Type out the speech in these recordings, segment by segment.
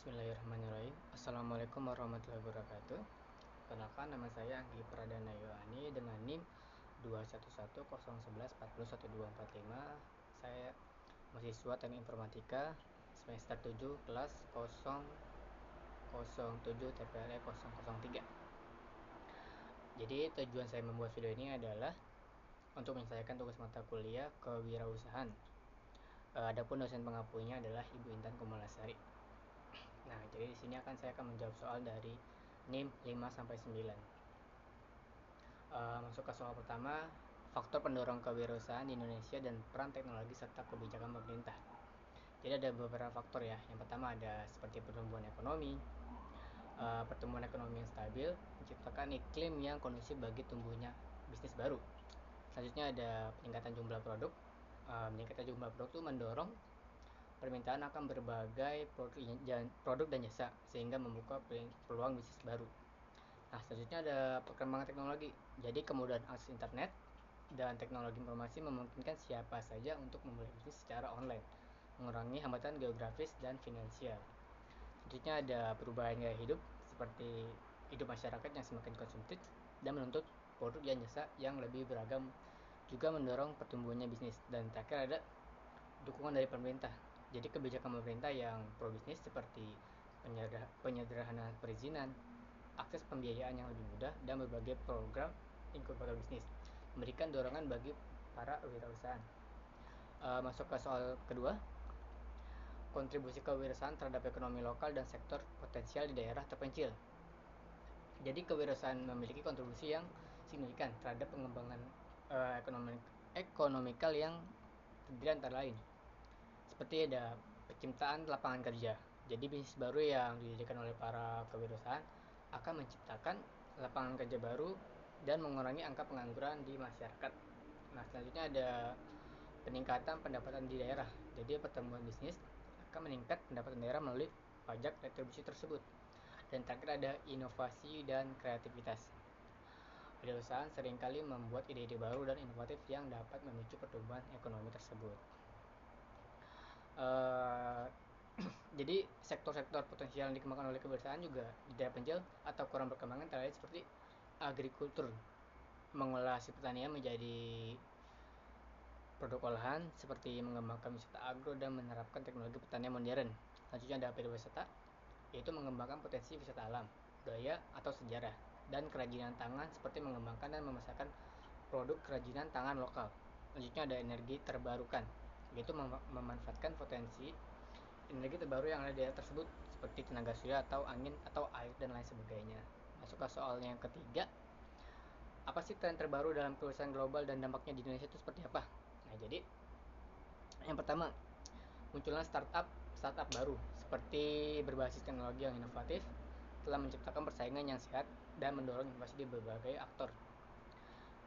Bismillahirrahmanirrahim. Assalamualaikum warahmatullahi wabarakatuh. Kenalkan, nama saya Anggi Pradana Yohani dengan NIM 21101141245. Saya mahasiswa Teknik Informatika semester 7 kelas 007 TPLE 003. Jadi tujuan saya membuat video ini adalah untuk menyelesaikan tugas mata kuliah kewirausahaan. Adapun dosen pengampunya adalah Ibu Intan Kumalasari. Nah, jadi di sini saya akan menjawab soal dari NIM 5 sampai 9. Masuk ke soal pertama, faktor pendorong kewirausahaan di Indonesia dan peran teknologi serta kebijakan pemerintah. Jadi ada beberapa faktor ya. Yang pertama ada seperti pertumbuhan ekonomi yang stabil, menciptakan iklim yang kondusif bagi tumbuhnya bisnis baru. Selanjutnya ada peningkatan jumlah produk. Meningkatnya jumlah produk itu mendorong permintaan akan berbagai produk dan jasa sehingga membuka peluang bisnis baru. Nah, selanjutnya ada perkembangan teknologi. Jadi kemudahan akses internet dan teknologi informasi memungkinkan siapa saja untuk memulai bisnis secara online, mengurangi hambatan geografis dan finansial. Selanjutnya ada perubahan gaya hidup seperti hidup masyarakat yang semakin konsumtif dan menuntut produk dan jasa yang lebih beragam, juga mendorong pertumbuhannya bisnis. Dan terakhir ada dukungan dari pemerintah. Jadi kebijakan pemerintah yang pro bisnis seperti penyederhanaan perizinan, akses pembiayaan yang lebih mudah, dan berbagai program inkubator bisnis memberikan dorongan bagi para wirausahaan. Masuk ke soal kedua, kontribusi kewirausahaan terhadap ekonomi lokal dan sektor potensial di daerah terpencil. Jadi kewirausahaan memiliki kontribusi yang signifikan terhadap pengembangan ekonomikal yang terdiri antara lain seperti ada penciptaan lapangan kerja. Jadi bisnis baru yang didirikan oleh para kewirausahaan akan menciptakan lapangan kerja baru dan mengurangi angka pengangguran di masyarakat. Nah, selanjutnya ada peningkatan pendapatan di daerah. Jadi pertumbuhan bisnis akan meningkat pendapatan daerah melalui pajak retribusi tersebut. Dan terakhir ada inovasi dan kreativitas. Wirausahaan seringkali membuat ide-ide baru dan inovatif yang dapat memicu pertumbuhan ekonomi tersebut. Jadi sektor-sektor potensial yang dikembangkan oleh kewirausahaan juga di daerah pencil atau kurang berkembang antara lain seperti agrikultur, mengolah hasil pertanian menjadi produk olahan, seperti mengembangkan wisata agro dan menerapkan teknologi pertanian modern. Selanjutnya ada pariwisata, yaitu mengembangkan potensi wisata alam, budaya atau sejarah, dan kerajinan tangan seperti mengembangkan dan memasarkan produk kerajinan tangan lokal. Selanjutnya ada energi terbarukan, yaitu memanfaatkan potensi energi terbaru yang ada di daerah tersebut seperti tenaga surya atau angin atau air dan lain sebagainya. Masuk ke soal yang ketiga, apa sih tren terbaru dalam kewirausahaan global dan dampaknya di Indonesia itu seperti apa? Nah, jadi yang pertama, munculnya startup baru seperti berbasis teknologi yang inovatif telah menciptakan persaingan yang sehat dan mendorong inovasi di berbagai aktor.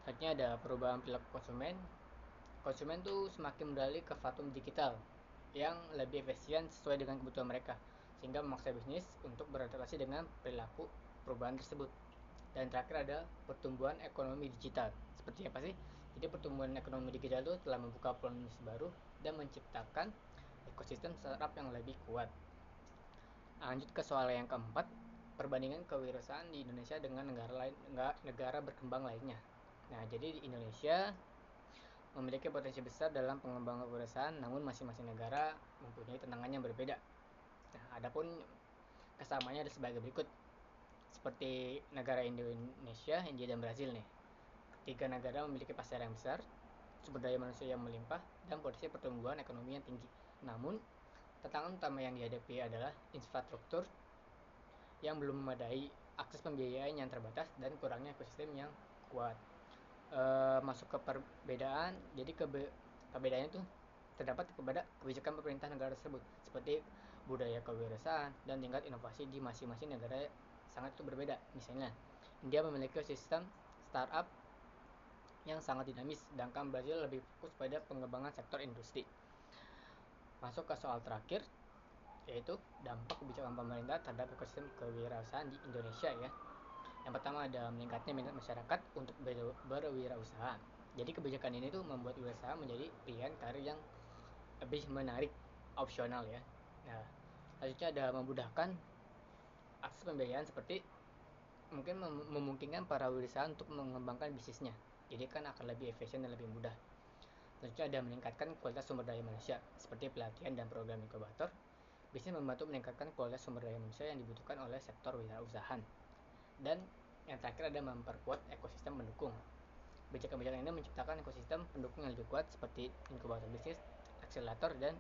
Selanjutnya ada perubahan perilaku konsumen. Konsumen tuh semakin beralih ke platform digital yang lebih efisien sesuai dengan kebutuhan mereka, sehingga memaksa bisnis untuk beradaptasi dengan perilaku perubahan tersebut. Dan terakhir ada pertumbuhan ekonomi digital. Seperti apa sih? Jadi pertumbuhan ekonomi digital itu telah membuka peluang bisnis baru dan menciptakan ekosistem startup yang lebih kuat. Lanjut ke soal yang keempat, perbandingan kewirausahaan di Indonesia dengan negara berkembang lainnya. Nah, jadi di Indonesia memiliki potensi besar dalam pengembangan kewirausahaan, namun masing-masing negara mempunyai tantangan yang berbeda. Nah, adapun kesamaannya ada sebagai berikut. Seperti negara Indonesia, India, dan Brazil nih. Tiga negara memiliki pasar yang besar, sumber daya manusia yang melimpah, dan potensi pertumbuhan ekonomi yang tinggi. Namun, tantangan utama yang dihadapi adalah infrastruktur yang belum memadai, akses pembiayaan yang terbatas, dan kurangnya ekosistem yang kuat. Masuk ke perbedaan, jadi perbedaannya itu terdapat kepada kebijakan pemerintah negara tersebut, seperti budaya kewirausahaan dan tingkat inovasi di masing-masing negara sangat itu berbeda. Misalnya, India memiliki sistem startup yang sangat dinamis, sedangkan Brazil lebih fokus pada pengembangan sektor industri. Masuk ke soal terakhir, yaitu dampak kebijakan pemerintah terhadap ekosistem kewirausahaan di Indonesia ya. Yang pertama ada meningkatnya minat masyarakat untuk berwirausaha. Jadi kebijakan ini tuh membuat wirausaha menjadi pilihan karir yang lebih menarik, opsional ya. Nah, Selanjutnya ada memudahkan akses pembiayaan, seperti mungkin memungkinkan para wirausaha untuk mengembangkan bisnisnya, jadi kan akan lebih efisien dan lebih mudah. Selanjutnya ada meningkatkan kualitas sumber daya manusia, seperti pelatihan dan program inkubator bisa membantu meningkatkan kualitas sumber daya manusia yang dibutuhkan oleh sektor wirausahaan. Dan yang terakhir ada memperkuat ekosistem pendukung. Kebijakan-kebijakan ini menciptakan ekosistem pendukung yang lebih kuat, seperti inkubator bisnis, akselerator, dan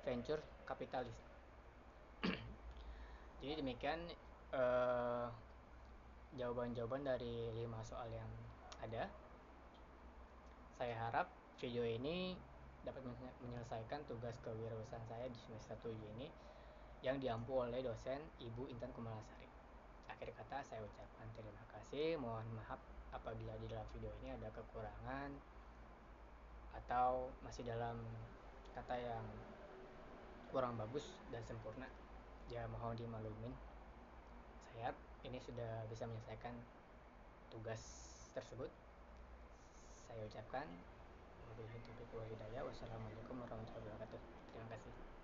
venture kapitalis. Jadi demikian jawaban-jawaban dari 5 soal yang ada. Saya harap video ini dapat menyelesaikan tugas kewirausahaan saya di semester 7 ini yang diampu oleh dosen Ibu Intan Kumalasari. Akhir kata saya ucapkan terima kasih. Mohon maaf apabila di dalam video ini ada kekurangan atau masih dalam kata yang kurang bagus dan sempurna. Ya mohon dimaklumin. Saya harap ini sudah bisa menyelesaikan tugas tersebut. Saya ucapkan wabillahi taufiq wal hidayah. Wassalamualaikum warahmatullahi wabarakatuh. Terima kasih.